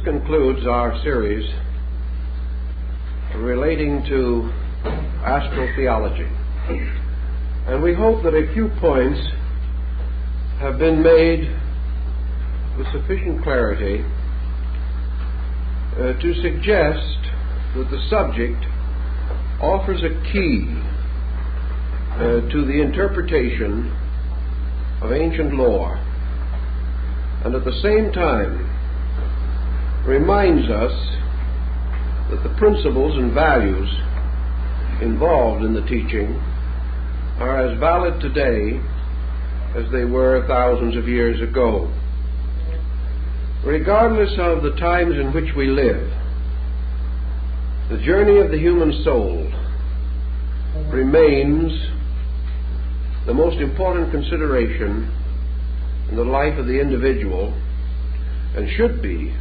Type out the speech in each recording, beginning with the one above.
concludes our series relating to astrotheology. And we hope that a few points have been made with sufficient clarity to suggest that the subject offers a key to the interpretation of ancient lore, and at the same time reminds us that the principles and values involved in the teaching are as valid today as they were thousands of years ago. Regardless of the times in which we live, the journey of the human soul remains the most important consideration in the life of the individual, and should be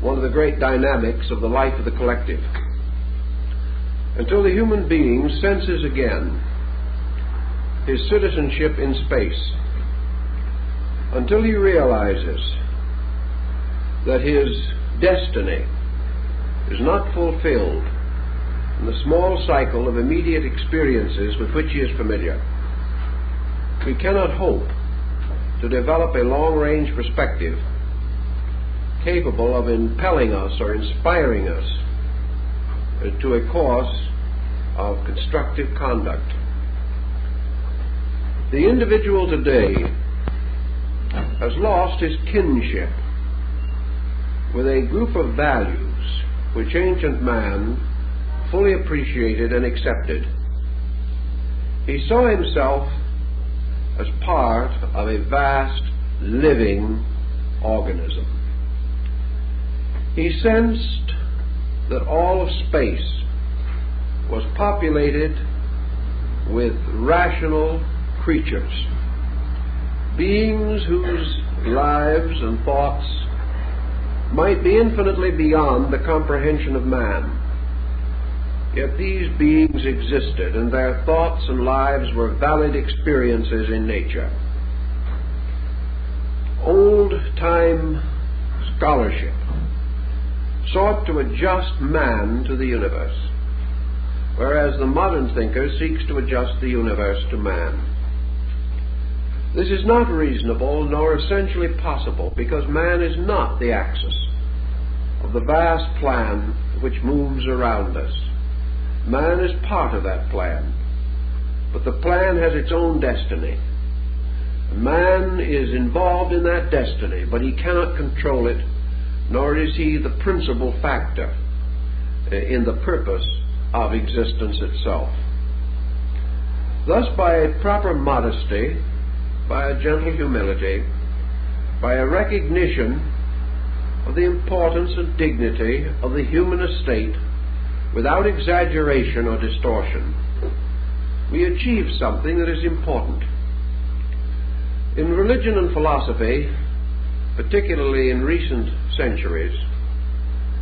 one of the great dynamics of the life of the collective. Until the human being senses again his citizenship in space, until he realizes that his destiny is not fulfilled in the small cycle of immediate experiences with which he is familiar, we cannot hope to develop a long-range perspective capable of impelling us or inspiring us to a course of constructive conduct. The individual today has lost his kinship with a group of values which ancient man fully appreciated and accepted. He saw himself as part of a vast living organism. He sensed that all of space was populated with rational creatures, beings whose lives and thoughts might be infinitely beyond the comprehension of man. Yet these beings existed, and their thoughts and lives were valid experiences in nature. Old-time scholarship sought to adjust man to the universe, whereas the modern thinker seeks to adjust the universe to man. This is not reasonable nor essentially possible, because man is not the axis of the vast plan which moves around us. Man is part of that plan, but the plan has its own destiny. Man is involved in that destiny, but he cannot control it, nor is he the principal factor in the purpose of existence itself. Thus, by a proper modesty, by a gentle humility, by a recognition of the importance and dignity of the human estate, without exaggeration or distortion, we achieve something that is important. In religion and philosophy, particularly in recent centuries,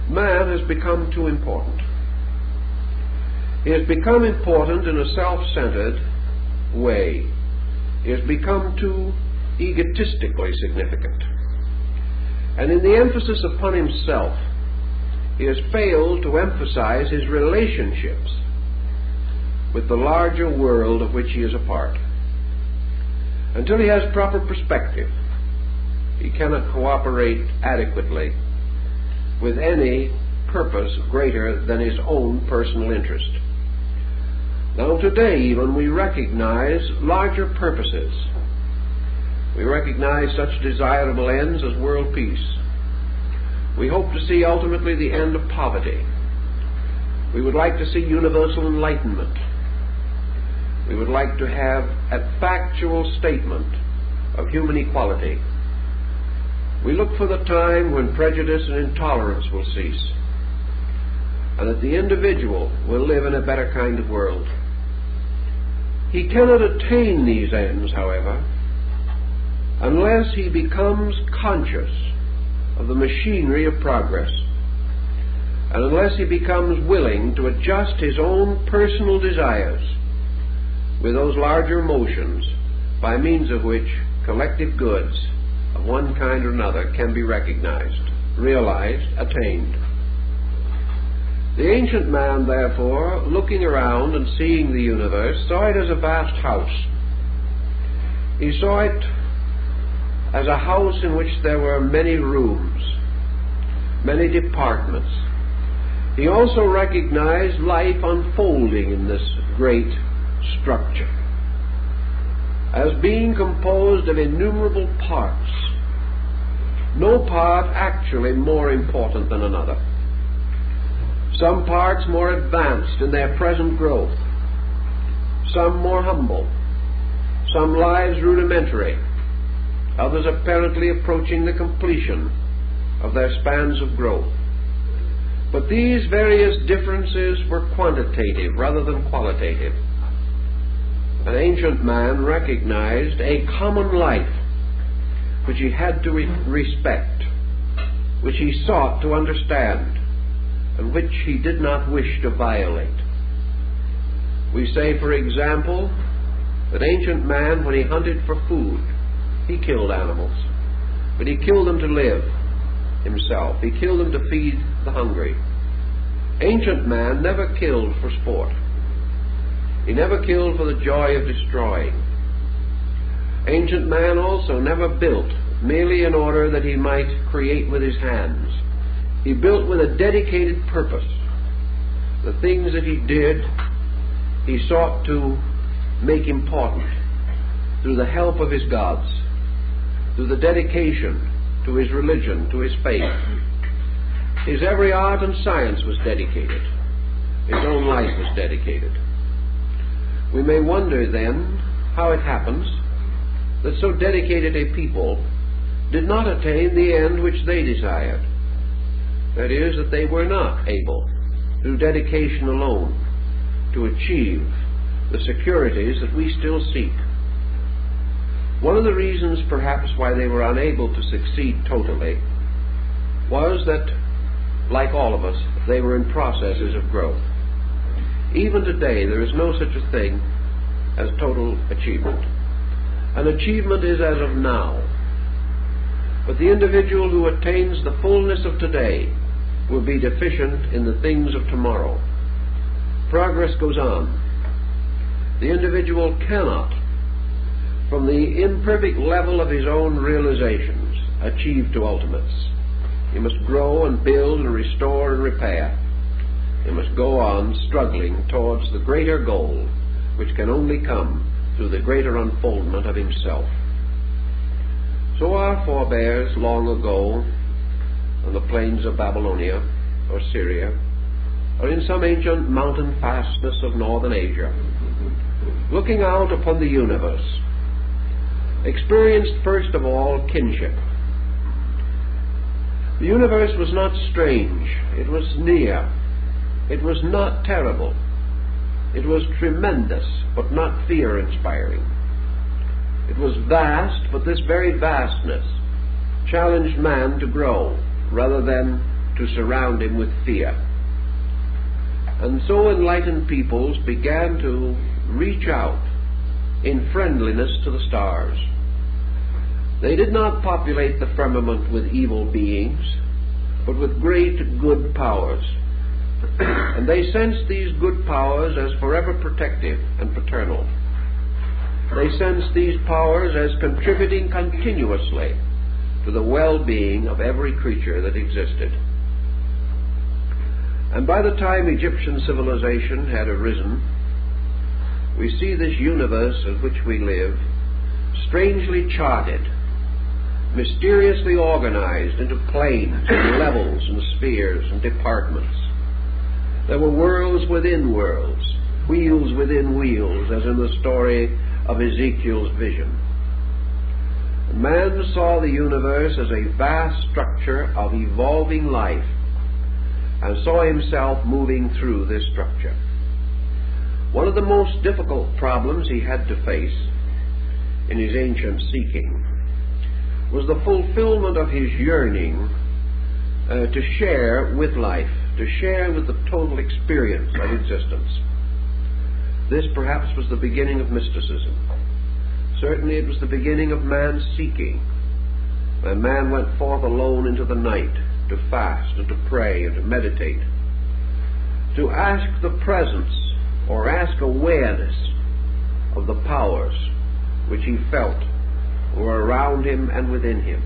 man has become too important. He has become important in a self-centered way. He has become too egotistically significant. And in the emphasis upon himself, he has failed to emphasize his relationships with the larger world of which he is a part. Until he has proper perspective, he cannot cooperate adequately with any purpose greater than his own personal interest. Now today even we recognize larger purposes. We recognize such desirable ends as world peace. We hope to see ultimately the end of poverty. We would like to see universal enlightenment. We would like to have a factual statement of human equality. We look for the time when prejudice and intolerance will cease, and that the individual will live in a better kind of world. He cannot attain these ends, however, unless he becomes conscious of the machinery of progress, and unless he becomes willing to adjust his own personal desires with those larger motions by means of which collective goods of one kind or another can be recognized. realized, attained. The ancient man, therefore, looking around and seeing the universe, saw it as a vast house. He saw it as a house in which there were many rooms, many departments. He also recognized life unfolding in this great structure as being composed of innumerable parts, no part actually more important than another. Some parts more advanced in their present growth, some more humble, some lives rudimentary, others apparently approaching the completion of their spans of growth. But these various differences were quantitative rather than qualitative. An ancient man recognized a common life which he had to respect, which he sought to understand, and which he did not wish to violate. We say, for example, that ancient man, when he hunted for food, he killed animals, but he killed them to live himself. He killed them to feed the hungry. Ancient man never killed for sport. He never killed for the joy of destroying. Ancient man also never built merely in order that he might create with his hands. He built with a dedicated purpose. The things that he did, he sought to make important through the help of his gods, through the dedication to his religion, to his faith. His every art and science was dedicated. His own life was dedicated. We may wonder then how it happens that so dedicated a people did not attain the end which they desired. That is, that they were not able, through dedication alone, to achieve the securities that we still seek. One of the reasons, perhaps, why they were unable to succeed totally was that, like all of us, they were in processes of growth. Even today, there is no such a thing as total achievement. An achievement is as of now. But the individual who attains the fullness of today will be deficient in the things of tomorrow. Progress goes on. The individual cannot, from the imperfect level of his own realizations, achieve to ultimates. He must grow and build and restore and repair. He must go on struggling towards the greater goal, which can only come through the greater unfoldment of himself. So our forebears long ago, on the plains of Babylonia or Syria, or in some ancient mountain fastness of northern Asia, looking out upon the universe, experienced first of all kinship. The universe was not strange, it was near. It was not terrible. It was tremendous, but not fear-inspiring. It was vast, but this very vastness challenged man to grow rather than to surround him with fear. And so enlightened peoples began to reach out in friendliness to the stars. They did not populate the firmament with evil beings, but with great good powers. And they sensed these good powers as forever protective and paternal. They sensed these powers as contributing continuously to the well-being of every creature that existed. And by the time Egyptian civilization had arisen, we see this universe in which we live strangely charted, mysteriously organized into planes and levels and spheres and departments. There were worlds within worlds, wheels within wheels, as in the story of Ezekiel's vision. Man saw the universe as a vast structure of evolving life and saw himself moving through this structure. One of the most difficult problems he had to face in his ancient seeking was the fulfillment of his yearning to share with life, to share with the total experience of existence. This perhaps was the beginning of mysticism. Certainly it was the beginning of man's seeking, when man went forth alone into the night to fast and to pray and to meditate, to ask the presence or ask awareness of the powers which he felt were around him and within him.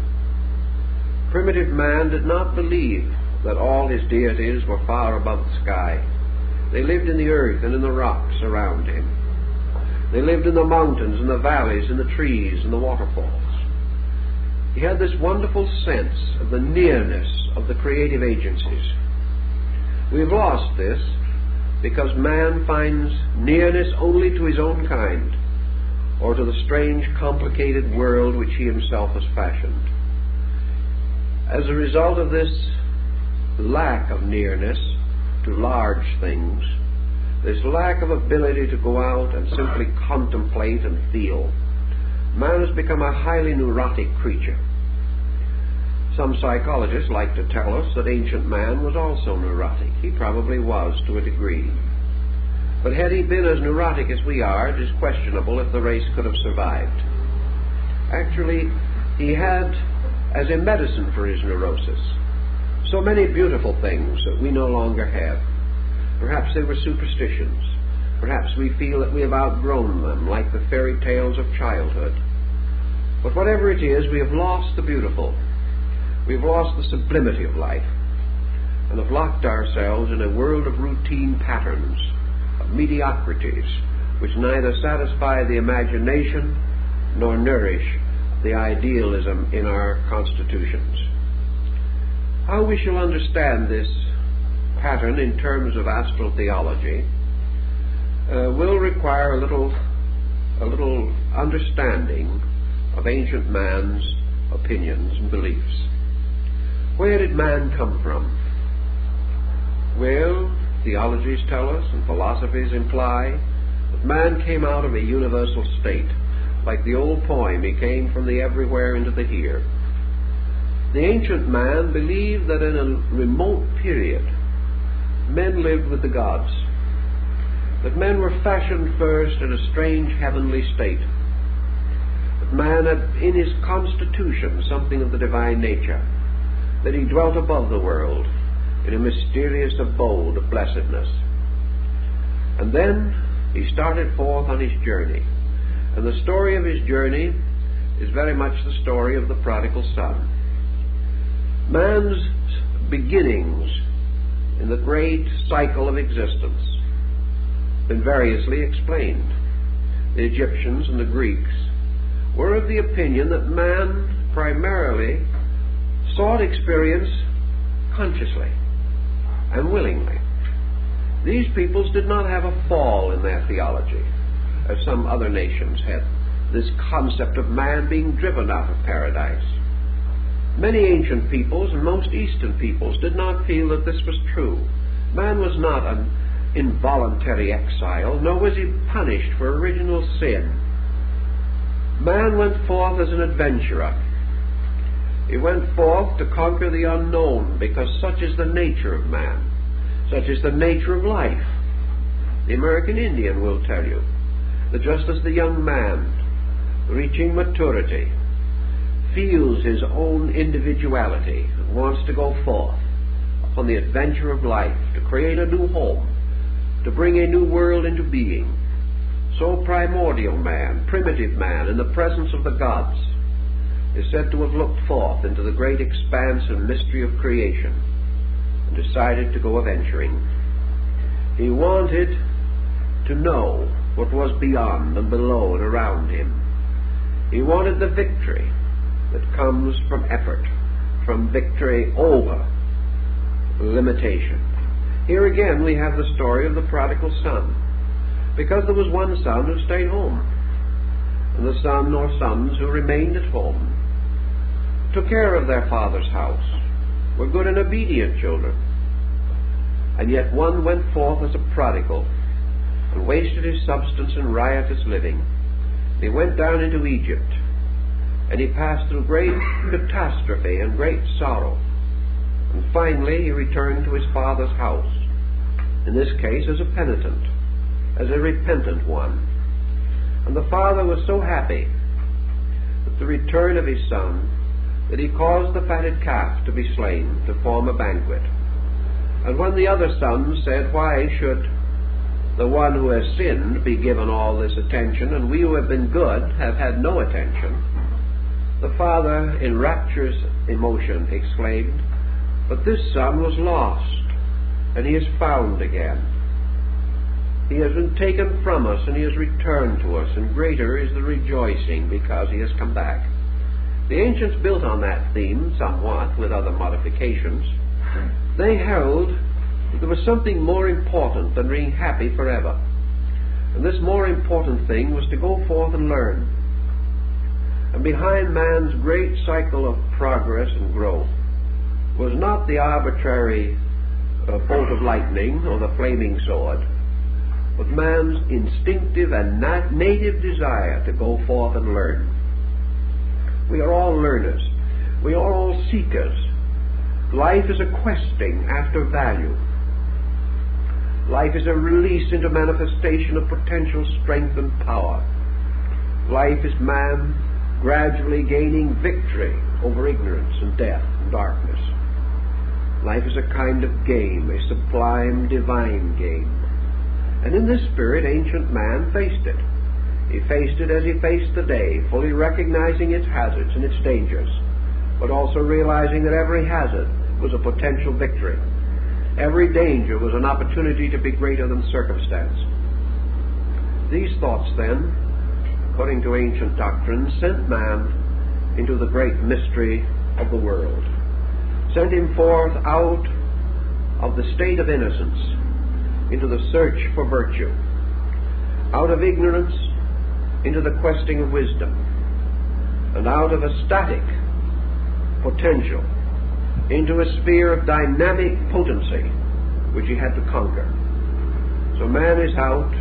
Primitive man did not believe that all his deities were far above the sky. They lived in the earth and in the rocks around him. They lived in the mountains and the valleys and the trees and the waterfalls. He had this wonderful sense of the nearness of the creative agencies. We've lost this because man finds nearness only to his own kind or to the strange, complicated world which he himself has fashioned. As a result of this lack of nearness to large things, this lack of ability to go out and simply contemplate and feel, man has become a highly neurotic creature. Some psychologists like to tell us that ancient man was also neurotic. He probably was to a degree. But had he been as neurotic as we are, it is questionable if the race could have survived. Actually, he had, as a medicine for his neurosis, so many beautiful things that we no longer have. Perhaps they were superstitions. Perhaps we feel that we have outgrown them, like the fairy tales of childhood. But whatever it is, we have lost the beautiful. We've lost the sublimity of life, and have locked ourselves in a world of routine patterns, of mediocrities, which neither satisfy the imagination nor nourish the idealism in our constitutions. How we shall understand this pattern in terms of astral theology will require a little understanding of ancient man's opinions and beliefs. Where did man come from? Well, theologies tell us and philosophies imply that man came out of a universal state. Like the old poem, he came from the everywhere into the here. The ancient man believed that in a remote period, men lived with the gods, that men were fashioned first in a strange heavenly state, that man had in his constitution something of the divine nature, that he dwelt above the world in a mysterious abode of blessedness. And then he started forth on his journey. And the story of his journey is very much the story of the prodigal son. Man's beginnings in the great cycle of existence have been variously explained. The Egyptians and the Greeks were of the opinion that man primarily sought experience consciously and willingly. These peoples did not have a fall in their theology, as some other nations had, this concept of man being driven out of paradise. Many ancient peoples and most Eastern peoples did not feel that this was true. Man was not an involuntary exile, nor was he punished for original sin. Man went forth as an adventurer. He went forth to conquer the unknown, because such is the nature of man, such is the nature of life. The American Indian will tell you that just as the young man, reaching maturity, feels his own individuality and wants to go forth upon the adventure of life, to create a new home, to bring a new world into being, so primordial man, primitive man, in the presence of the gods, is said to have looked forth into the great expanse and mystery of creation and decided to go a-venturing. He wanted to know what was beyond and below and around him. He wanted the victory that comes from effort, from victory over limitation. Here again we have the story of the prodigal son, because there was one son who stayed home, and the son or sons who remained at home, took care of their father's house, were good and obedient children. And yet one went forth as a prodigal and wasted his substance in riotous living. He went down into Egypt, and he passed through great catastrophe and great sorrow. And finally he returned to his father's house, in this case as a penitent, as a repentant one. And the father was so happy at the return of his son that he caused the fatted calf to be slain to form a banquet. And when the other sons said, "Why should the one who has sinned be given all this attention, and we who have been good have had no attention?" the father, in rapturous emotion, exclaimed, "But this son was lost, and he is found again. He has been taken from us, and he has returned to us, and greater is the rejoicing because he has come back." The ancients built on that theme somewhat, with other modifications. They held that there was something more important than being happy forever. And this more important thing was to go forth and learn. And behind man's great cycle of progress and growth was not the arbitrary bolt of lightning or the flaming sword, but man's instinctive and native desire to go forth and learn. We are all learners. We are all seekers. Life is a questing after value. Life is a release into manifestation of potential strength and power. Life is man gradually gaining victory over ignorance and death and darkness. Life is a kind of game, a sublime divine game. And in this spirit, ancient man faced it. He faced it as he faced the day, fully recognizing its hazards and its dangers, but also realizing that every hazard was a potential victory. Every danger was an opportunity to be greater than circumstance. These thoughts, then, according to ancient doctrine, sent man into the great mystery of the world, sent him forth out of the state of innocence into the search for virtue, out of ignorance into the questing of wisdom, and out of a static potential into a sphere of dynamic potency which he had to conquer. So man is out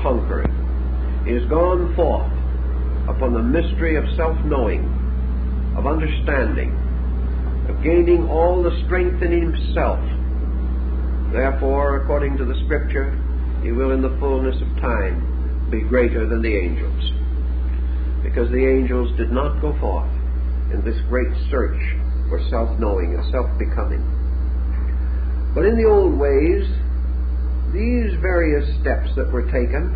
conquering. He has gone forth upon the mystery of self-knowing, of understanding, of gaining all the strength in himself. Therefore, according to the Scripture, he will in the fullness of time be greater than the angels, because the angels did not go forth in this great search for self-knowing and self-becoming. But in the old ways, these various steps that were taken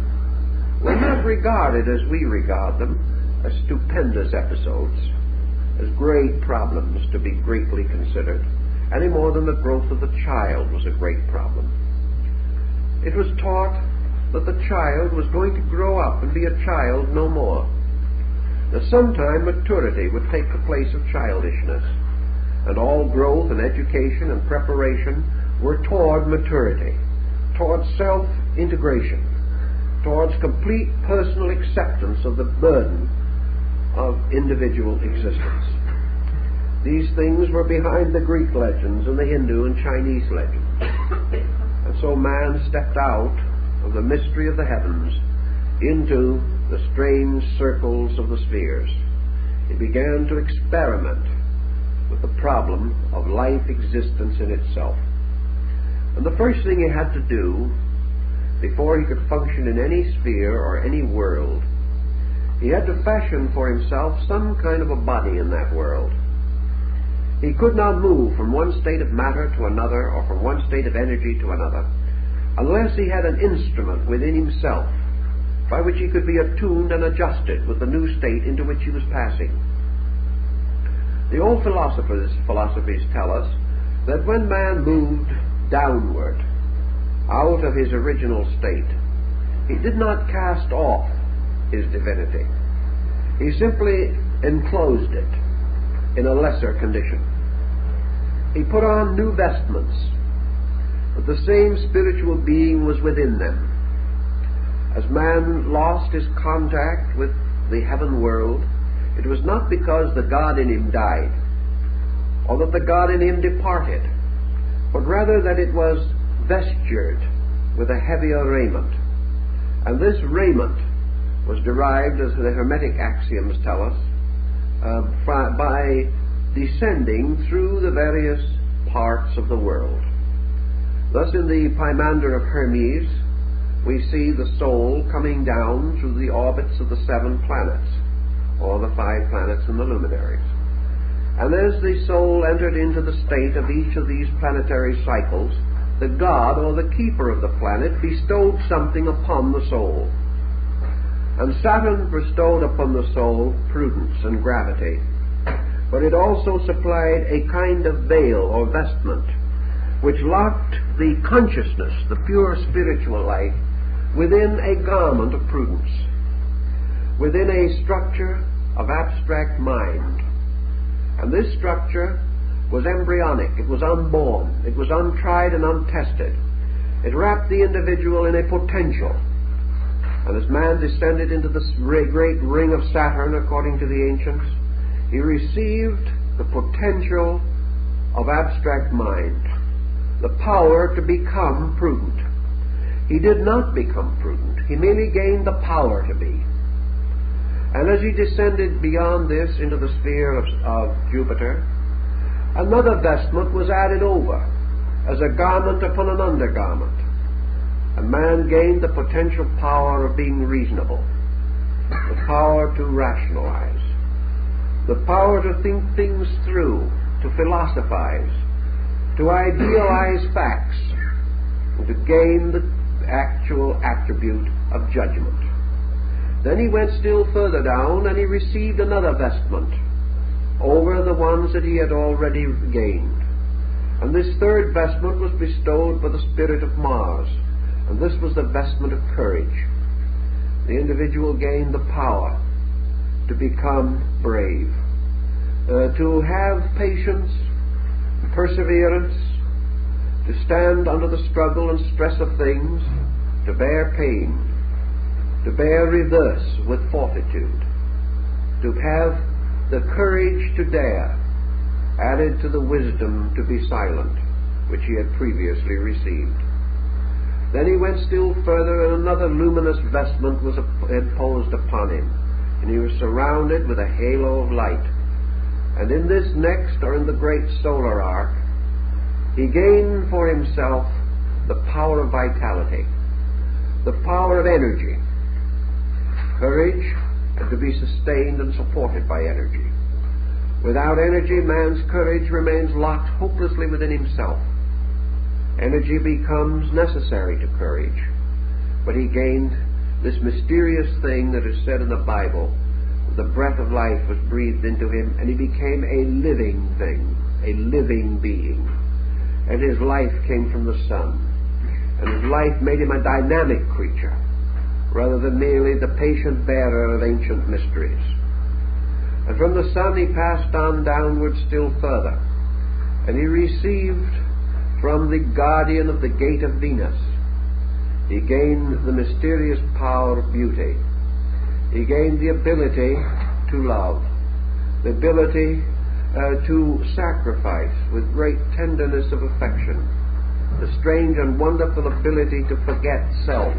were not regarded as we regard them, as stupendous episodes, as great problems to be greatly considered, any more than the growth of the child was a great problem. It was taught that the child was going to grow up and be a child no more. That sometime maturity would take the place of childishness, and all growth and education and preparation were toward maturity, toward self-integration, towards complete personal acceptance of the burden of individual existence. These things were behind the Greek legends and the Hindu and Chinese legends. And so man stepped out of the mystery of the heavens into the strange circles of the spheres. He began to experiment with the problem of life existence in itself. And the first thing he had to do before he could function in any sphere or any world, he had to fashion for himself some kind of a body in that world. He could not move from one state of matter to another, or from one state of energy to another, unless he had an instrument within himself by which he could be attuned and adjusted with the new state into which he was passing. The old philosophies tell us that when man moved downward, out of his original state, he did not cast off his divinity. He simply enclosed it in a lesser condition. He put on new vestments, but the same spiritual being was within them. As man lost his contact with the heaven world, it was not because the God in him died, or that the God in him departed, but rather that it was vestured with a heavier raiment. And this raiment was derived, as the Hermetic axioms tell us, by descending through the various parts of the world. Thus in the Pymander of Hermes, we see the soul coming down through the orbits of the 7 planets, or the 5 planets and the luminaries. And as the soul entered into the state of each of these planetary cycles, the god or the keeper of the planet bestowed something upon the soul. And Saturn bestowed upon the soul prudence and gravity, but it also supplied a kind of veil or vestment which locked the consciousness, the pure spiritual life, within a garment of prudence, within a structure of abstract mind. And this structure was embryonic, it was unborn, it was untried and untested. It wrapped the individual in a potential. And as man descended into the great ring of Saturn, according to the ancients, he received the potential of abstract mind, the power to become prudent. He did not become prudent, he merely gained the power to be. And as he descended beyond this into the sphere of Jupiter, another vestment was added over, as a garment upon an undergarment. And man gained the potential power of being reasonable, the power to rationalize, the power to think things through, to philosophize, to idealize facts, and to gain the actual attribute of judgment. Then he went still further down, and he received another vestment over the ones that he had already gained. And this third vestment was bestowed by the spirit of Mars, and this was the vestment of courage. The individual gained the power to become brave, to have patience, perseverance, to stand under the struggle and stress of things, to bear pain, to bear reverse with fortitude, to have the courage to dare, added to the wisdom to be silent, which he had previously received. Then he went still further, and another luminous vestment was imposed upon him, and he was surrounded with a halo of light. And in this next, or in the great solar arc, he gained for himself the power of vitality, the power of energy, courage, and to be sustained and supported by energy. Without energy, man's courage remains locked hopelessly within himself. Energy becomes necessary to courage. But he gained this mysterious thing that is said in the Bible. The breath of life was breathed into him, and he became a living thing, a living being. And his life came from the sun. And his life made him a dynamic creature, rather than merely the patient bearer of ancient mysteries. And from the sun he passed on downward still further, and he received from the guardian of the gate of Venus, he gained the mysterious power of beauty. He gained the ability to love, the ability to sacrifice with great tenderness of affection, the strange and wonderful ability to forget self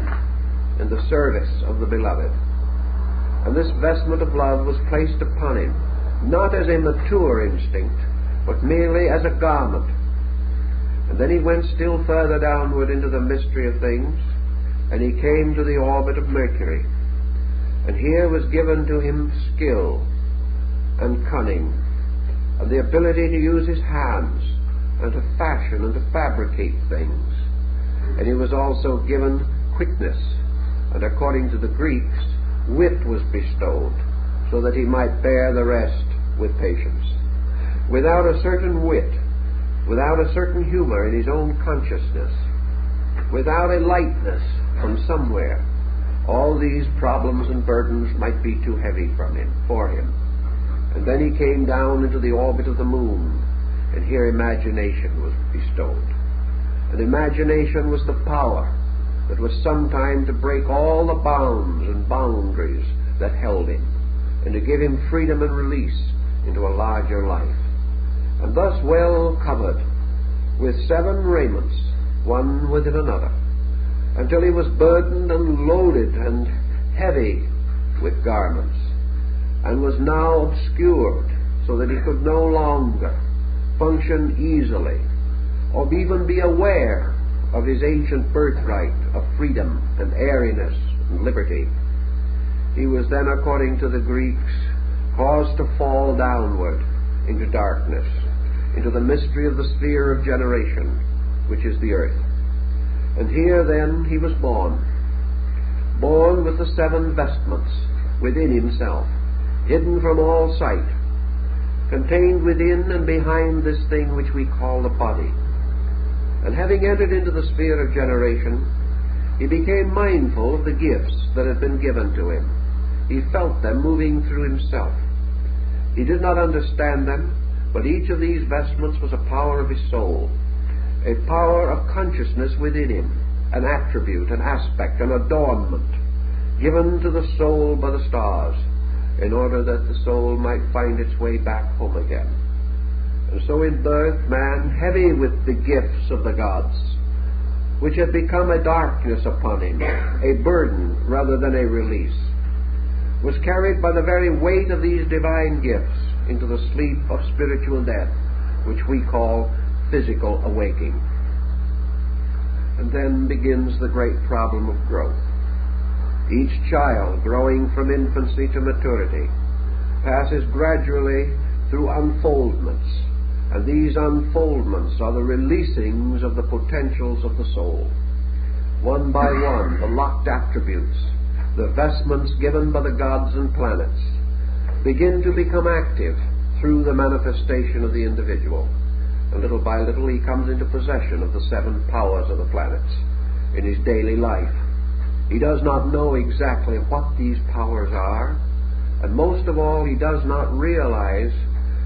in the service of the beloved. And this vestment of love was placed upon him, not as a mature instinct, but merely as a garment. And then he went still further downward into the mystery of things, and he came to the orbit of Mercury. And here was given to him skill and cunning, and the ability to use his hands, and to fashion and to fabricate things. And he was also given quickness, and according to the Greeks, wit was bestowed, so that he might bear the rest with patience. Without a certain wit, without a certain humor in his own consciousness, without a lightness from somewhere, all these problems and burdens might be too heavy for him. And then he came down into the orbit of the moon, and here imagination was bestowed. And imagination was the power that was sometime to break all the bounds and boundaries that held him, and to give him freedom and release into a larger life. And thus well covered with 7 raiments, one within another, until he was burdened and loaded and heavy with garments, and was now obscured so that he could no longer function easily, or even be aware of his ancient birthright of freedom and airiness and liberty. He was then, according to the Greeks, caused to fall downward into darkness, into the mystery of the sphere of generation, which is the earth. And here then he was born with the 7 vestments within himself, hidden from all sight, contained within and behind this thing which we call the body. And having entered into the sphere of generation, he became mindful of the gifts that had been given to him. He felt them moving through himself. He did not understand them, but each of these vestments was a power of his soul, a power of consciousness within him, an attribute, an aspect, an adornment given to the soul by the stars, in order that the soul might find its way back home again. And so in birth, man, heavy with the gifts of the gods, which had become a darkness upon him, a burden rather than a release, was carried by the very weight of these divine gifts into the sleep of spiritual death, which we call physical awaking. And then begins the great problem of growth. Each child, growing from infancy to maturity, passes gradually through unfoldments, and these unfoldments are the releasings of the potentials of the soul. One by one, the locked attributes, the vestments given by the gods and planets, begin to become active through the manifestation of the individual. And little by little he comes into possession of the 7 powers of the planets in his daily life. He does not know exactly what these powers are, and most of all, he does not realize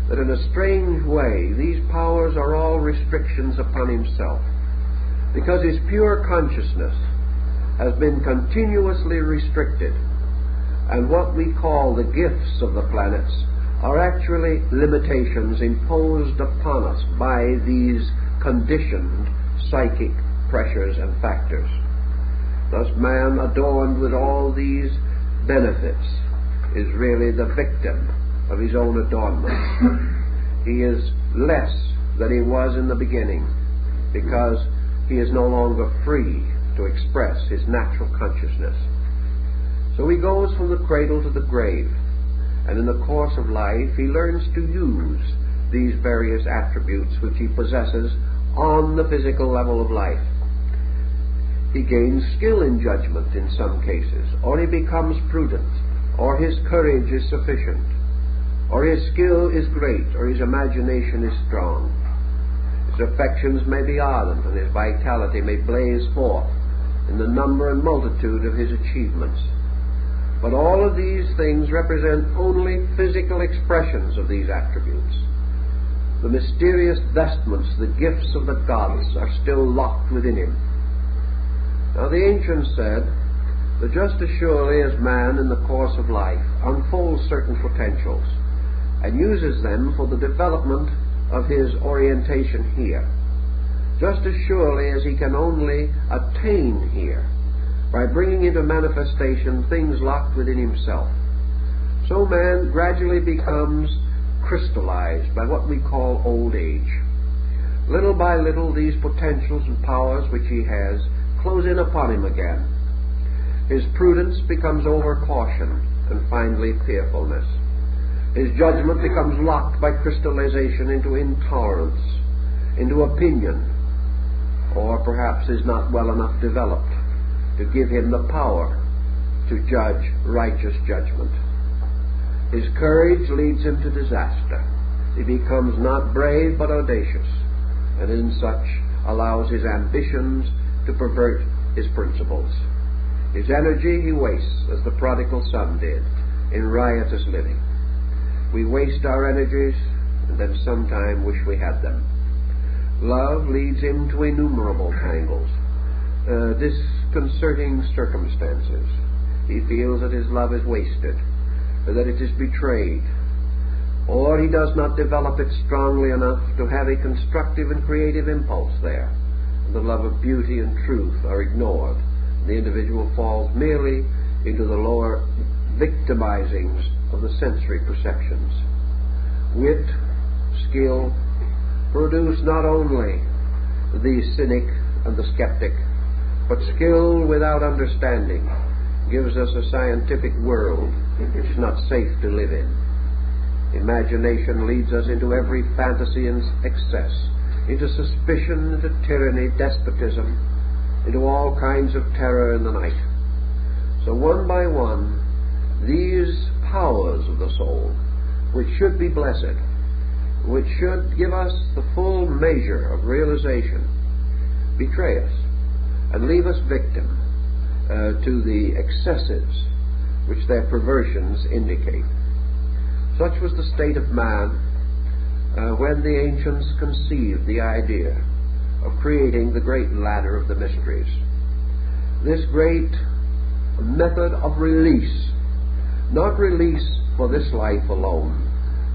that in a strange way these powers are all restrictions upon himself, because his pure consciousness has been continuously restricted, and what we call the gifts of the planets are actually limitations imposed upon us by these conditioned psychic pressures and factors. Thus man, adorned with all these benefits, is really the victim of his own adornment. He is less than he was in the beginning, because he is no longer free to express his natural consciousness. So he goes from the cradle to the grave, and in the course of life he learns to use these various attributes which he possesses on the physical level of life. He gains skill in judgment in some cases, or he becomes prudent, or his courage is sufficient, or his skill is great, or his imagination is strong. His affections may be ardent, and his vitality may blaze forth in the number and multitude of his achievements. But all of these things represent only physical expressions of these attributes. The mysterious vestments, the gifts of the gods, are still locked within him. Now the ancients said that just as surely as man in the course of life unfolds certain potentials and uses them for the development of his orientation here, just as surely as he can only attain here by bringing into manifestation things locked within himself, so man gradually becomes crystallized by what we call old age. Little by little these potentials and powers which he has close in upon him again. His prudence becomes over-caution and finally fearfulness. His judgment becomes locked by crystallization into intolerance, into opinion, or perhaps is not well enough developed to give him the power to judge righteous judgment. His courage leads him to disaster. He becomes not brave but audacious, and in such allows his ambitions to pervert his principles. His energy he wastes, as the prodigal son did, in riotous living. We waste our energies and then sometime wish we had them. Love leads him to innumerable tangles, disconcerting circumstances. He feels that his love is wasted, that it is betrayed, or he does not develop it strongly enough to have a constructive and creative impulse there. The love of beauty and truth are ignored. The individual falls merely into the lower victimizings of the sensory perceptions. Wit, skill, produce not only the cynic and the skeptic, but skill without understanding gives us a scientific world which is not safe to live in. Imagination leads us into every fantasy and excess, into suspicion, into tyranny, despotism, into all kinds of terror in the night. So one by one, these powers of the soul, which should be blessed, which should give us the full measure of realization, betray us and leave us victim to the excesses which their perversions indicate. Such was the state of man when the ancients conceived the idea of creating the great ladder of the mysteries. This great method of release, not release for this life alone,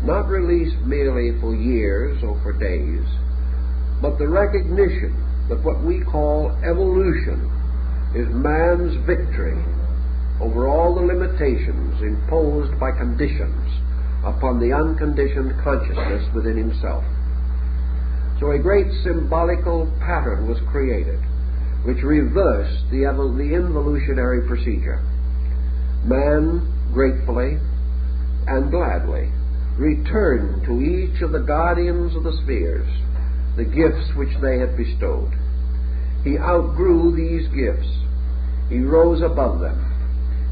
not release merely for years or for days, but the recognition that what we call evolution is man's victory over all the limitations imposed by conditions upon the unconditioned consciousness within himself. So a great symbolical pattern was created which reversed the involutionary procedure. Man gratefully and gladly returned to each of the guardians of the spheres the gifts which they had bestowed. He outgrew these gifts. He rose above them.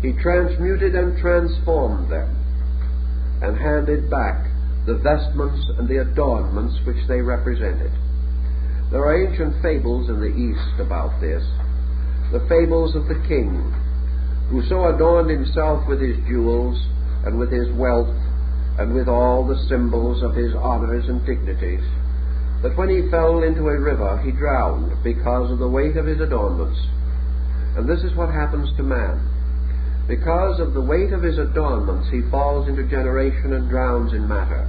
He transmuted and transformed them, and handed back the vestments and the adornments which they represented. There are ancient fables in the East about this. The fables of the king, who so adorned himself with his jewels and with his wealth and with all the symbols of his honors and dignities, that when he fell into a river he drowned because of the weight of his adornments. And this is what happens to man. Because of the weight of his adornments, he falls into generation and drowns in matter,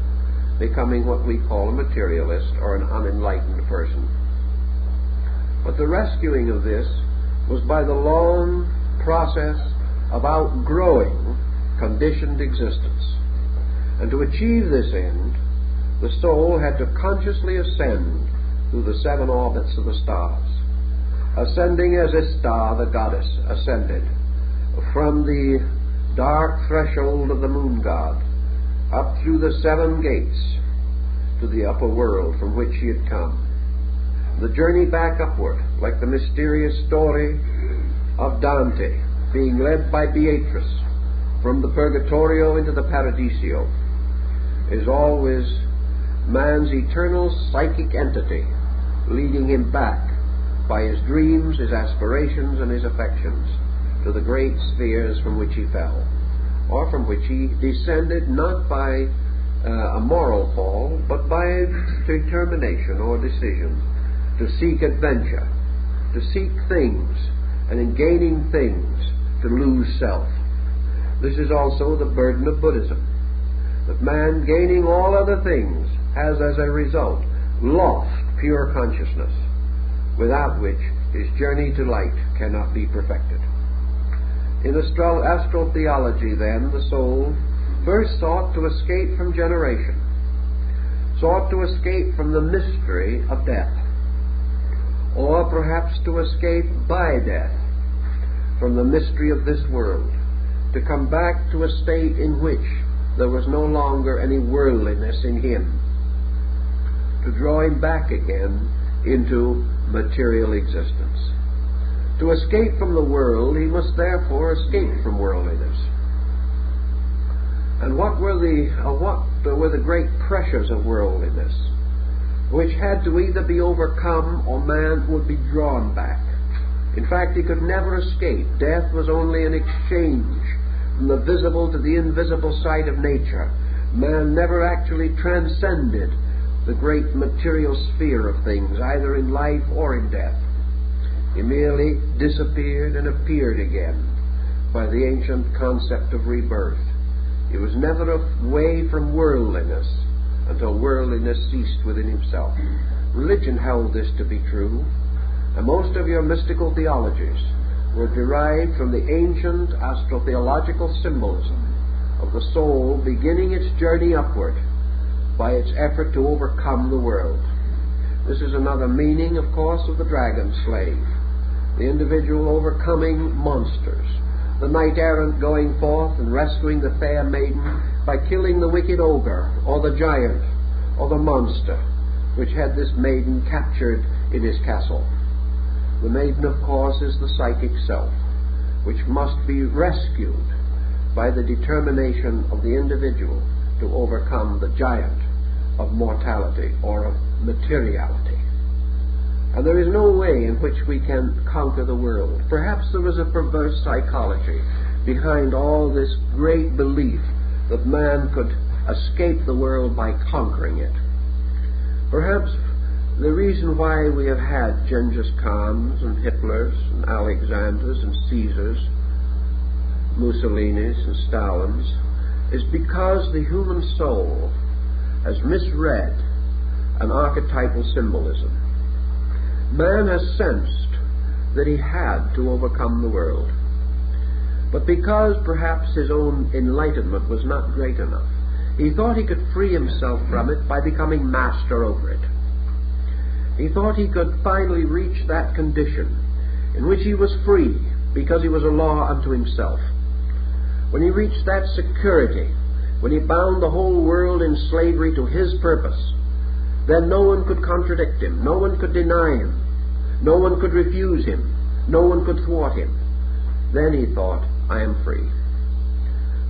becoming what we call a materialist or an unenlightened person. But the rescuing of this was by the long process of outgrowing conditioned existence. And to achieve this end, the soul had to consciously ascend through the 7 orbits of the stars, ascending as a star, the goddess, ascended from the dark threshold of the moon god up through the 7 gates to the upper world from which she had come. The journey back upward, like the mysterious story of Dante being led by Beatrice from the Purgatorio into the Paradiso, is always man's eternal psychic entity leading him back by his dreams, his aspirations, and his affections to the great spheres from which he fell, or from which he descended not by a moral fall, but by determination or decision to seek adventure, to seek things, and in gaining things to lose self. This is also the burden of Buddhism, that man, gaining all other things, has as a result lost pure consciousness, without which his journey to light cannot be perfected. In astral theology, then, the soul first sought to escape from generation, sought to escape from the mystery of death, or perhaps to escape by death from the mystery of this world, to come back to a state in which there was no longer any worldliness in him, to draw him back again into material existence. To escape from the world, he must therefore escape from worldliness. And what were the great pressures of worldliness, which had to either be overcome or man would be drawn back? In fact, he could never escape. Death was only an exchange from the visible to the invisible side of nature. Man never actually transcended the great material sphere of things, either in life or in death. He merely disappeared and appeared again by the ancient concept of rebirth. He was never away from worldliness until worldliness ceased within himself. Religion held this to be true, and most of your mystical theologies were derived from the ancient astrotheological symbolism of the soul beginning its journey upward by its effort to overcome the world. This is another meaning, of course, of the dragon slave, the individual overcoming monsters, the knight-errant going forth and rescuing the fair maiden by killing the wicked ogre, or the giant, or the monster, which had this maiden captured in his castle. The maiden, of course, is the psychic self, which must be rescued by the determination of the individual to overcome the giant of mortality or of materiality. And there is no way in which we can conquer the world. Perhaps there is a perverse psychology behind all this great belief that man could escape the world by conquering it. Perhaps the reason why we have had Genghis Khans and Hitlers and Alexanders and Caesars, Mussolinis and Stalins, is because the human soul has misread an archetypal symbolism. Man has sensed that he had to overcome the world, but because perhaps his own enlightenment was not great enough, he thought he could free himself from it by becoming master over it. He thought he could finally reach that condition in which he was free because he was a law unto himself. When he reached that security, when he bound the whole world in slavery to his purpose, then no one could contradict him, no one could deny him, no one could refuse him, no one could thwart him. Then he thought, I am free.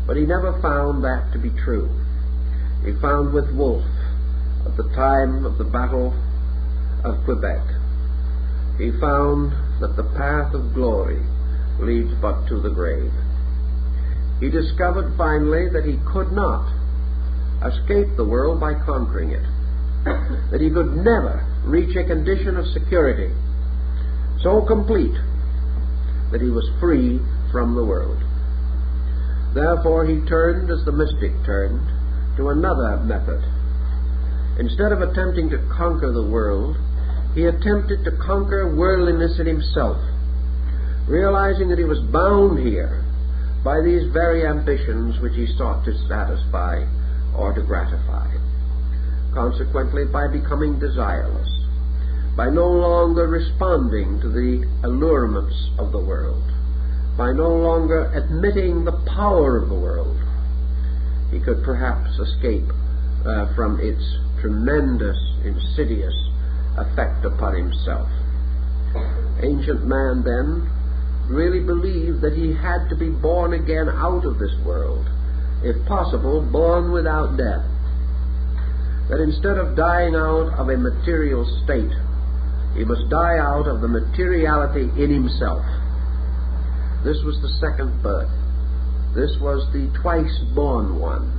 But he never found that to be true. He found with Wolfe, at the time of the Battle of Quebec, he found that the path of glory leads but to the grave. He discovered finally that he could not escape the world by conquering it, that he could never reach a condition of security so complete that he was free from the world. Therefore he turned, as the mystic turned, to another method. Instead of attempting to conquer the world, he attempted to conquer worldliness in himself, realizing that he was bound here by these very ambitions which he sought to satisfy or to gratify. Consequently, by becoming desireless, by no longer responding to the allurements of the world, by no longer admitting the power of the world, he could perhaps escape from its tremendous, insidious effect upon himself. Ancient man, then, really believed that he had to be born again out of this world, if possible, born without death. That instead of dying out of a material state, he must die out of the materiality in himself. This was the second birth. This was the twice-born one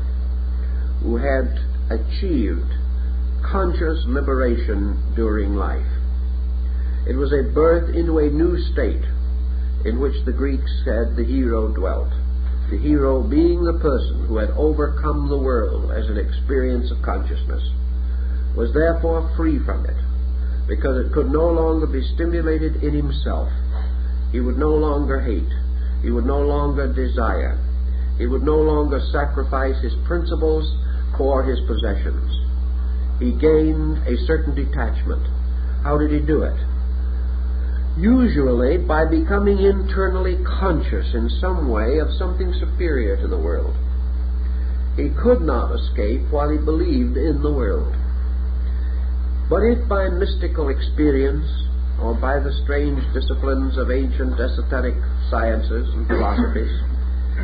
who had achieved conscious liberation during life. It was a birth into a new state in which the Greeks said the hero dwelt. The hero being the person who had overcome the world as an experience of consciousness, was therefore free from it, because it could no longer be stimulated in himself. He would no longer hate. He would no longer desire. He would no longer sacrifice his principles for his possessions. He gained a certain detachment. How did he do it? Usually by becoming internally conscious in some way of something superior to the world. He could not escape while he believed in the world. But if by mystical experience, or by the strange disciplines of ancient esoteric sciences and philosophies,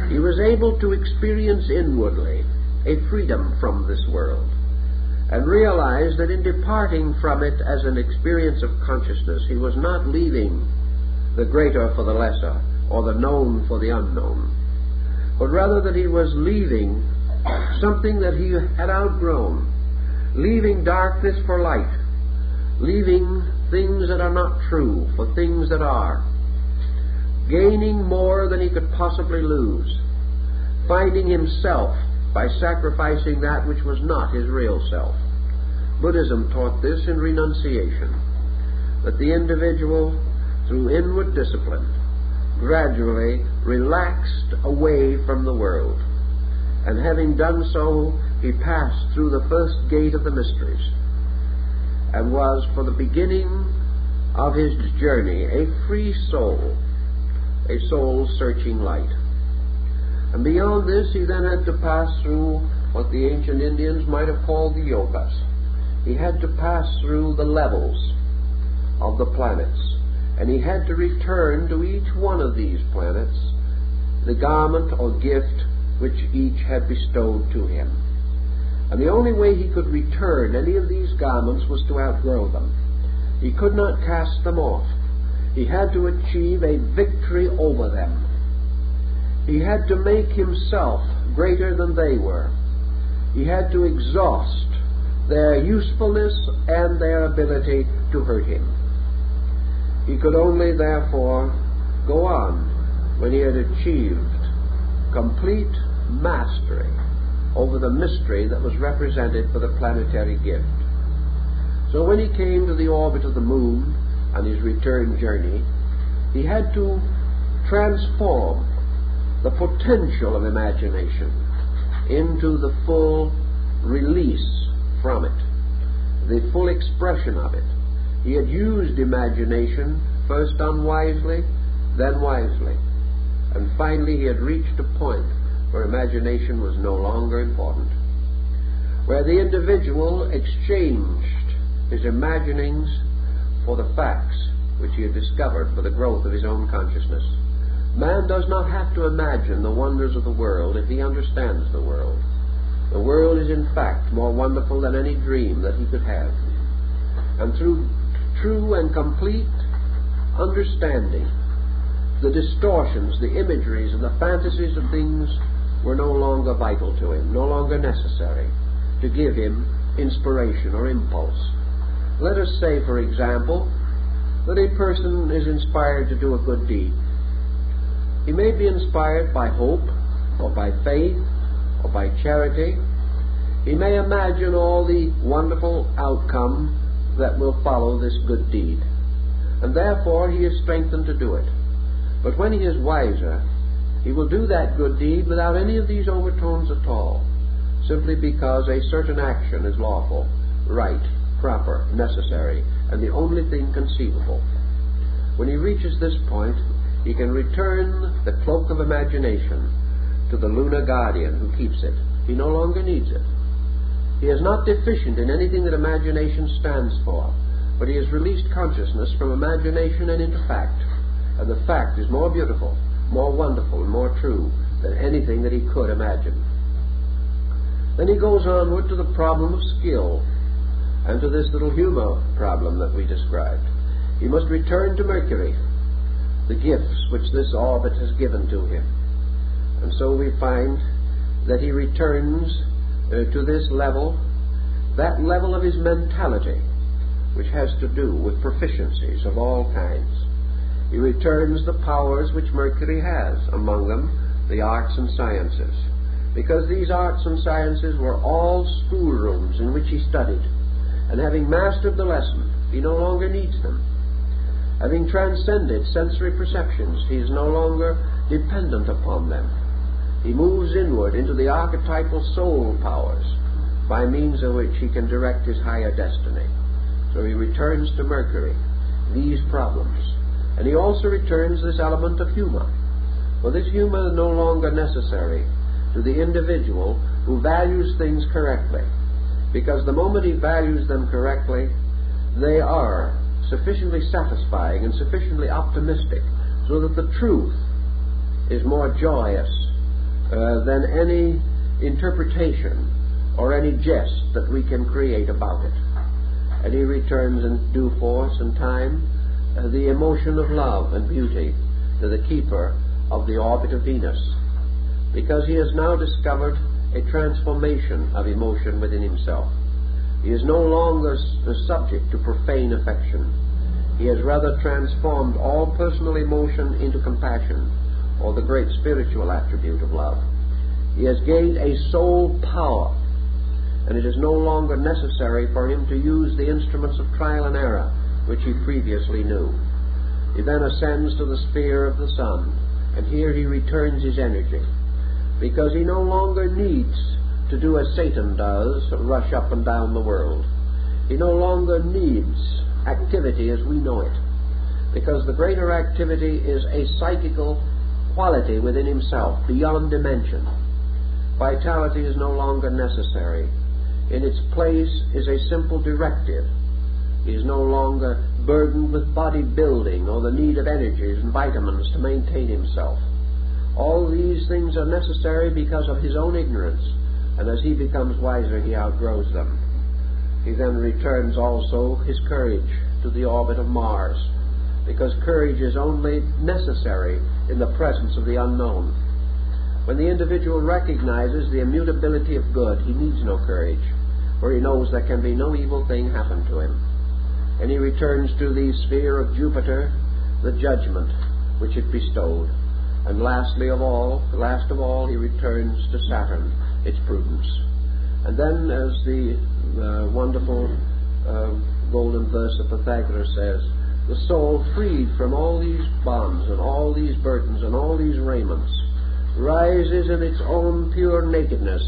he was able to experience inwardly a freedom from this world, and realize that in departing from it as an experience of consciousness, he was not leaving the greater for the lesser, or the known for the unknown, but rather that he was leaving something that he had outgrown, leaving darkness for light, leaving things that are not true for things that are, gaining more than he could possibly lose, finding himself by sacrificing that which was not his real self. Buddhism taught this in renunciation, that the individual, through inward discipline, gradually relaxed away from the world, and having done so, he passed through the first gate of the mysteries, and was, for the beginning of his journey, a free soul, a soul-searching light. And beyond this, he then had to pass through what the ancient Indians might have called the yogas. He had to pass through the levels of the planets, and he had to return to each one of these planets the garment or gift which each had bestowed to him. And the only way he could return any of these garments was to outgrow them. He could not cast them off. He had to achieve a victory over them. He had to make himself greater than they were. He had to exhaust their usefulness and their ability to hurt him. He could only, therefore, go on when he had achieved complete mastery over the mystery that was represented for the planetary gift. So when he came to the orbit of the moon on his return journey, he had to transform the potential of imagination into the full release from it, the full expression of it. He had used imagination first unwisely, then wisely, and finally he had reached a point where imagination was no longer important, where the individual exchanged his imaginings for the facts which he had discovered for the growth of his own consciousness. Man does not have to imagine the wonders of the world if he understands the world. The world is in fact more wonderful than any dream that he could have. And through true and complete understanding, the distortions, the imageries, and the fantasies of things were no longer vital to him, no longer necessary to give him inspiration or impulse. Let us say, for example, that a person is inspired to do a good deed. He may be inspired by hope, or by faith, or by charity. He may imagine all the wonderful outcome that will follow this good deed, and therefore he is strengthened to do it. But when he is wiser, he will do that good deed without any of these overtones at all, simply because a certain action is lawful, right, proper, necessary, and the only thing conceivable. When he reaches this point, he can return the cloak of imagination to the lunar guardian who keeps it. He no longer needs it. He is not deficient in anything that imagination stands for, but he has released consciousness from imagination and into fact, and the fact is more beautiful, more wonderful, and more true than anything that he could imagine. Then he goes onward to the problem of skill, and to this little humor problem that we described. He must return to Mercury, the gifts which this orbit has given to him. And so we find that he returns to this level, that level of his mentality, which has to do with proficiencies of all kinds. He returns the powers which Mercury has, among them the arts and sciences, because these arts and sciences were all schoolrooms in which he studied, and having mastered the lesson, he no longer needs them. Having transcended sensory perceptions, he is no longer dependent upon them. He moves inward into the archetypal soul powers, by means of which he can direct his higher destiny. So he returns to Mercury these problems. And he also returns this element of humor. For this humor is no longer necessary to the individual who values things correctly, because the moment he values them correctly, they are sufficiently satisfying and sufficiently optimistic so that the truth is more joyous than any interpretation or any jest that we can create about it. And he returns in due force and time the emotion of love and beauty to the keeper of the orbit of Venus, because he has now discovered a transformation of emotion within himself. He is no longer subject to profane affection. He has rather transformed all personal emotion into compassion, or the great spiritual attribute of love. He has gained a soul power, and it is no longer necessary for him to use the instruments of trial and error which he previously knew. He then ascends to the sphere of the sun, and here he returns his energy, because he no longer needs to do as Satan does, rush up and down the world. He no longer needs activity as we know it, because the greater activity is a psychical quality within himself, beyond dimension. Vitality is no longer necessary. In its place is a simple directive. He is no longer burdened with body building or the need of energies and vitamins to maintain himself. All these things are necessary because of his own ignorance, and as he becomes wiser, he outgrows them. He then returns also his courage to the orbit of Mars, because courage is only necessary in the presence of the unknown. When the individual recognizes the immutability of good, he needs no courage, for he knows there can be no evil thing happen to him. And he returns to the sphere of Jupiter, the judgment which it bestowed. And last of all, he returns to Saturn, its prudence. And then, as the wonderful golden verse of Pythagoras says, the soul, freed from all these bonds and all these burdens and all these raiments, rises in its own pure nakedness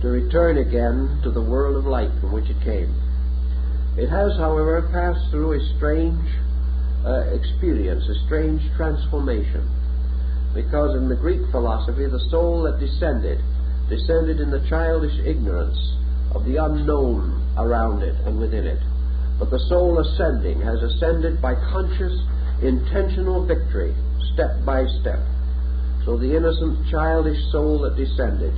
to return again to the world of light from which it came. It has, however, passed through a strange experience, a strange transformation, because in the Greek philosophy the soul that descended in the childish ignorance of the unknown around it and within it. But the soul ascending has ascended by conscious, intentional victory, step by step. So the innocent, childish soul that descended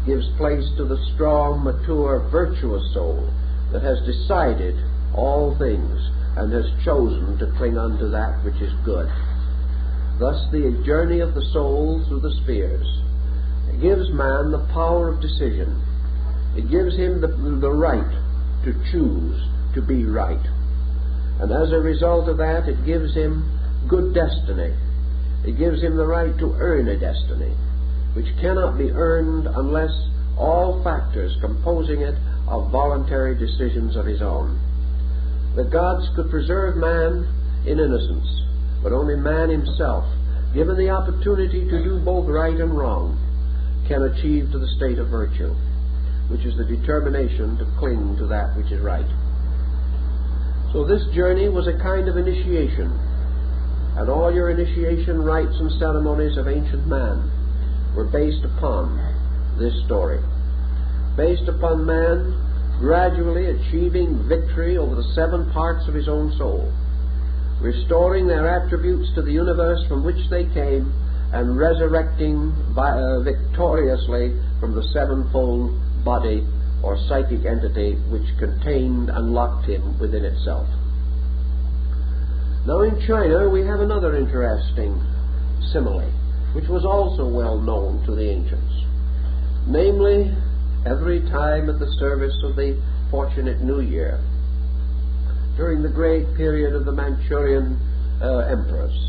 gives place to the strong, mature, virtuous soul that has decided all things and has chosen to cling unto that which is good. Thus the journey of the soul through the spheres gives man the power of decision. It gives him the right to choose to be right. And as a result of that, it gives him good destiny. It gives him the right to earn a destiny, which cannot be earned unless all factors composing it are voluntary decisions of his own. The gods could preserve man in innocence, but only man himself, given the opportunity to do both right and wrong, can achieve to the state of virtue, which is the determination to cling to that which is right. So this journey was a kind of initiation, and all your initiation rites and ceremonies of ancient man were based upon this story, based upon man gradually achieving victory over the 7 parts of his own soul, restoring their attributes to the universe from which they came, and resurrecting victoriously from the 7-fold body or psychic entity which contained and locked him within itself. Now in China we have another interesting simile, which was also well known to the ancients. Namely, every time at the service of the fortunate New Year, during the great period of the Manchurian emperors,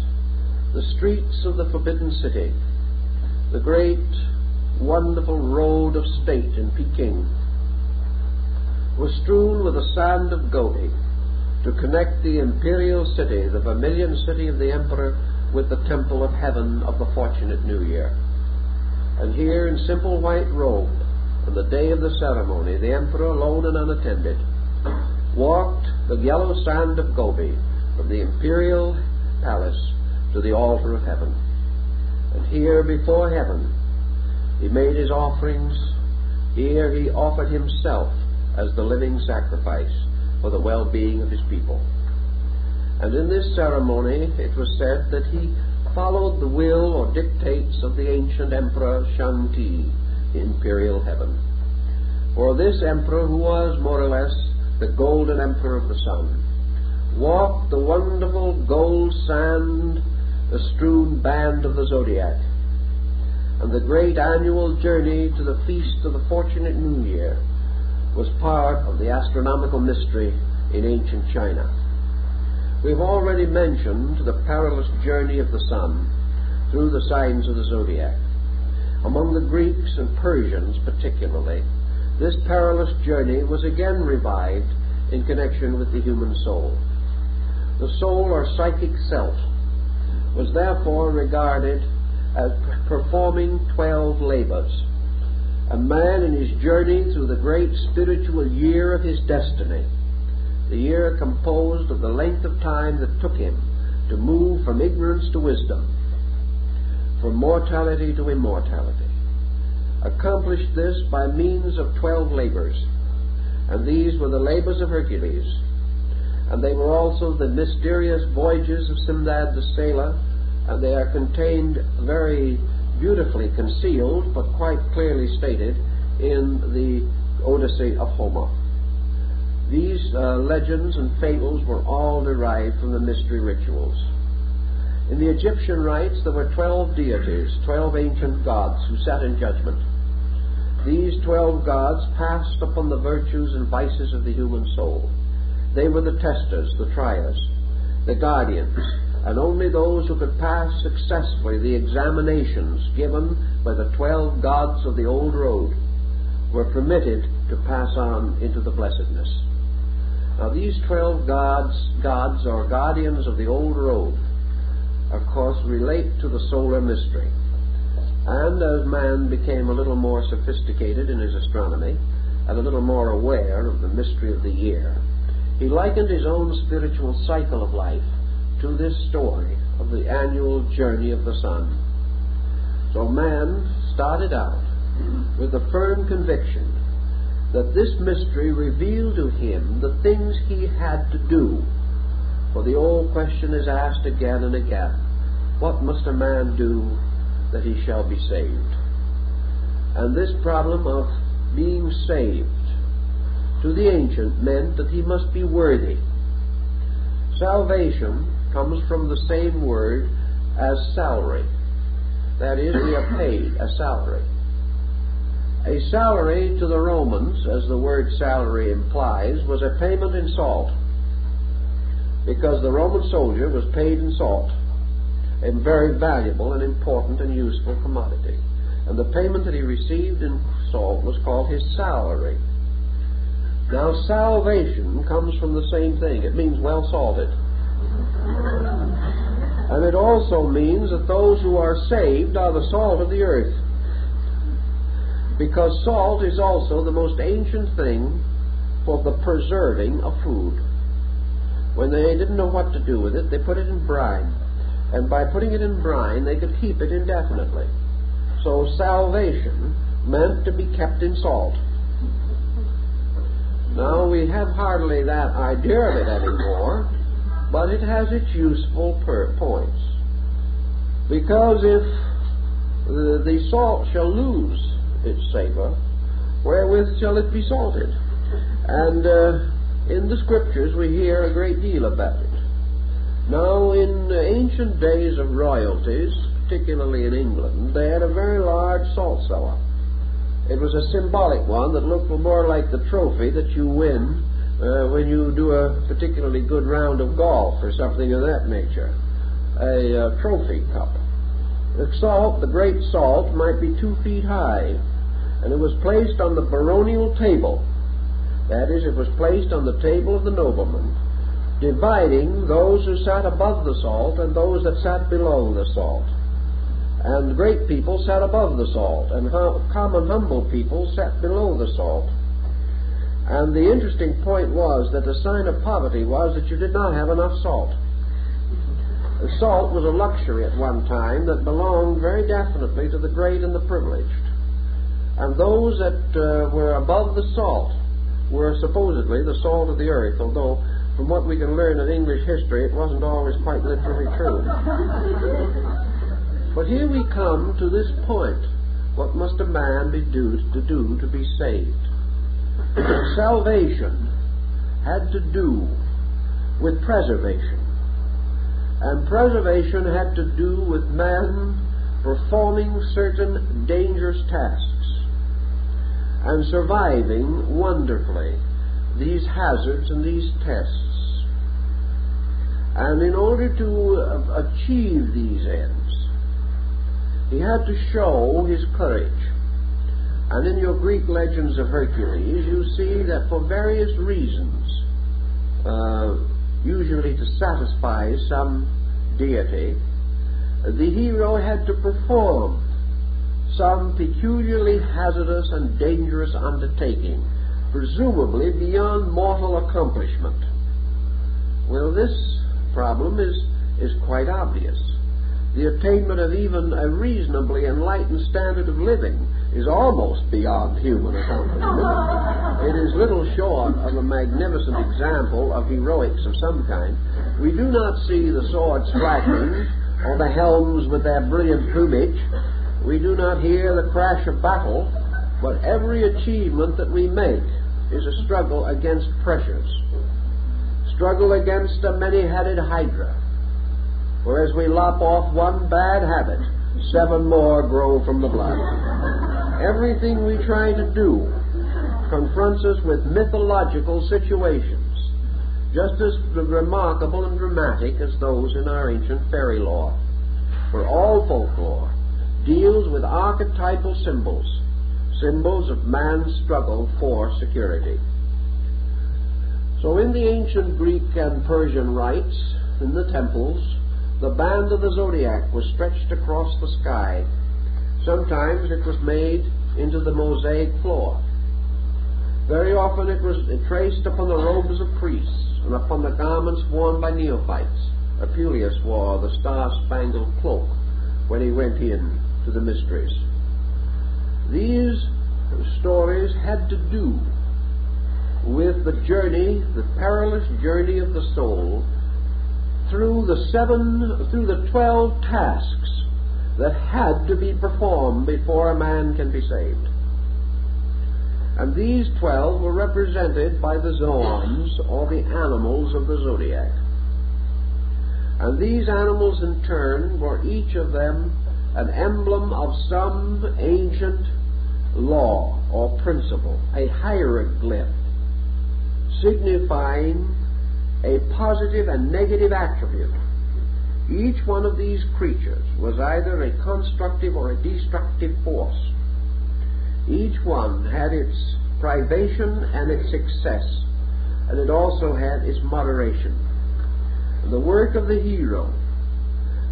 the streets of the Forbidden City, the great wonderful road of state in Peking, was strewn with the sand of Gobi to connect the imperial city, the vermilion city of the emperor, with the temple of heaven of the fortunate New Year. And here, in simple white robe, on the day of the ceremony, the emperor, alone and unattended, walked the yellow sand of Gobi from the imperial palace to the altar of heaven. And here, before heaven, he made his offerings. Here he offered himself as the living sacrifice for the well-being of his people. And in this ceremony it was said that he followed the will or dictates of the ancient emperor Shanti, the imperial heaven. For this emperor, who was more or less the golden emperor of the sun, walked the wonderful gold sand, the strewn band of the zodiac. And the great annual journey to the feast of the fortunate New Year was part of the astronomical mystery in ancient China. We've already mentioned the perilous journey of the sun through the signs of the zodiac. Among the Greeks and Persians particularly, this perilous journey was again revived in connection with the human soul. The soul or psychic self was therefore regarded as performing 12 labors. A man in his journey through the great spiritual year of his destiny, the year composed of the length of time that took him to move from ignorance to wisdom, from mortality to immortality. Accomplished this by means of 12 labors, and these were the labors of Hercules, and they were also the mysterious voyages of Simdad the sailor, and they are contained very beautifully concealed, but quite clearly stated in the Odyssey of Homer. These legends and fables were all derived from the mystery rituals. In the Egyptian rites there were 12 deities, 12 ancient gods who sat in judgment. These 12 gods passed upon the virtues and vices of the human soul. They were the testers, the triers, the guardians, and only those who could pass successfully the examinations given by the 12 gods of the old road were permitted to pass on into the blessedness. Now these 12 gods or guardians of the old road, of course, relate to the solar mystery. And as man became a little more sophisticated in his astronomy and a little more aware of the mystery of the year, he likened his own spiritual cycle of life to this story of the annual journey of the sun. So man started out with the firm conviction that this mystery revealed to him the things he had to do. For the old question is asked again and again, what must a man do that he shall be saved? And this problem of being saved to the ancient meant that he must be worthy. Salvation comes from the same word as salary. That is, we are paid a salary. A salary to the Romans, as the word salary implies, was a payment in salt, because the Roman soldier was paid in salt, a very valuable and important and useful commodity. And the payment that he received in salt was called his salary. Now, salvation comes from the same thing. It means well salted. And it also means that those who are saved are the salt of the earth, because salt is also the most ancient thing for the preserving of food. When they didn't know what to do with it, they put it in brine. And by putting it in brine, they could keep it indefinitely. So salvation meant to be kept in salt. Now, we have hardly that idea of it anymore, but it has its useful points. Because if the salt shall lose its savor, wherewith shall it be salted? And in the Scriptures we hear a great deal about it. Now, in ancient days of royalties, particularly in England, they had a very large salt cellar. It was a symbolic one that looked more like the trophy that you win when you do a particularly good round of golf or something of that nature. A trophy cup. The salt, the great salt, might be 2 feet high, and it was placed on the baronial table. That is, it was placed on the table of the nobleman, dividing those who sat above the salt and those that sat below the salt. And great people sat above the salt, and common humble people sat below the salt. And the interesting point was that the sign of poverty was that you did not have enough salt. Salt was a luxury at one time that belonged very definitely to the great and the privileged. And those that were above the salt were supposedly the salt of the earth, although from what we can learn in English history, it wasn't always quite literally true. But here we come to this point. What must a man do to be saved? Salvation had to do with preservation. And preservation had to do with man performing certain dangerous tasks and surviving wonderfully these hazards and these tests. And in order to achieve these ends, he had to show his courage. And in your Greek legends of Hercules, you see that for various reasons, usually to satisfy some deity, the hero had to perform some peculiarly hazardous and dangerous undertaking, presumably beyond mortal accomplishment. Well, this problem is is quite obvious. The attainment of even a reasonably enlightened standard of living is almost beyond human accomplishment. It is little short of a magnificent example of heroics of some kind. We do not see the swords flashing or the helms with their brilliant plumage. We do not hear the crash of battle, but every achievement that we make is a struggle against pressures, struggle against a many-headed hydra. For as we lop off one bad habit, 7 more grow from the blood. Everything we try to do confronts us with mythological situations, just as remarkable and dramatic as those in our ancient fairy lore. For all folklore deals with archetypal symbols, symbols of man's struggle for security. So in the ancient Greek and Persian rites, in the temples, the band of the zodiac was stretched across the sky. Sometimes it was made into the mosaic floor. Very often it was traced upon the robes of priests and upon the garments worn by neophytes. Apuleius wore the star-spangled cloak when he went in to the mysteries. These stories had to do with the journey, the perilous journey of the soul through the 12 tasks that had to be performed before a man can be saved. And these 12 were represented by the zoans, or the animals of the zodiac. And these animals in turn were each of them an emblem of some ancient law or principle, a hieroglyph, signifying a positive and negative attribute. Each one of these creatures was either a constructive or a destructive force. Each one had its privation and its success, and it also had its moderation. The work of the hero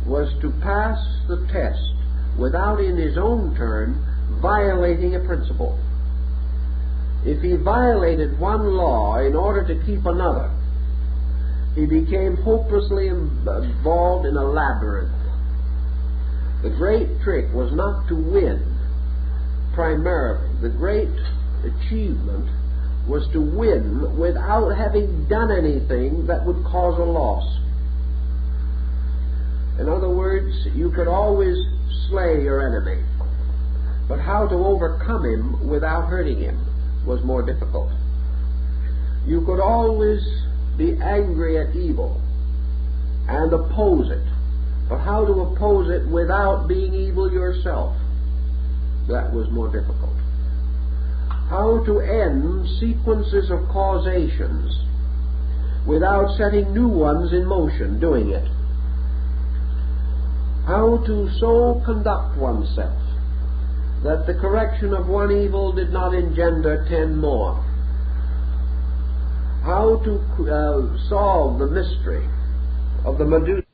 was to pass the test without, in his own turn, violating a principle. If he violated one law in order to keep another, he became hopelessly involved in a labyrinth. The great trick was not to win primarily. The great achievement was to win without having done anything that would cause a loss. In other words, you could always slay your enemy, but how to overcome him without hurting him was more difficult. You could always be angry at evil and oppose it, but how to oppose it without being evil yourself, that was more difficult. How to end sequences of causations without setting new ones in motion doing it. How to so conduct oneself that the correction of one evil did not engender 10 more. How to solve the mystery of the Medusa.